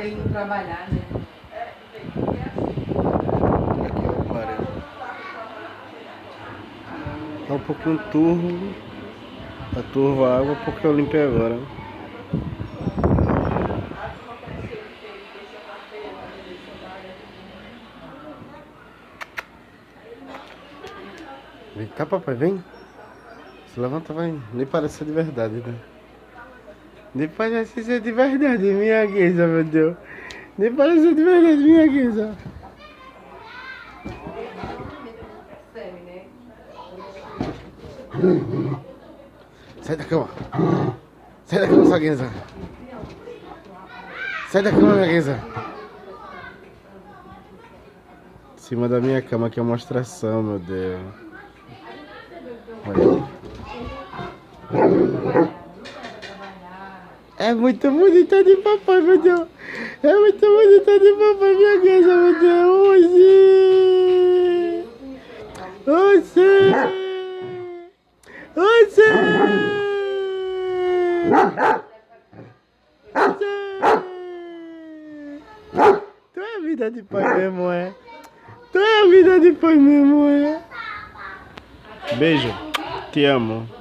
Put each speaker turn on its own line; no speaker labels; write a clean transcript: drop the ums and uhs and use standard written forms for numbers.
dele não trabalhar, né?
Aqui é o aquário. Tá um pouquinho turvo. Tá turva a água porque eu limpei agora. Vem cá, papai, vem. Se levanta, vai. Nem parece ser de verdade, né? Nem parece ser de verdade, minha guisa, meu Deus. Nem parece ser de verdade, minha guisa. Sai da cama. Sai da cama, sua guisa. Sai da cama, minha guisa. Em cima da minha cama, que é uma mostração, meu Deus. Olha. É muito bonita de papai, meu Deus. É muito bonita de papai, minha guisa, meu Deus. Oxê! Oxê! Oxê! Tu é a vida de pai mesmo, é? Tu é a vida de pai mesmo, é? Beijo. Te amo.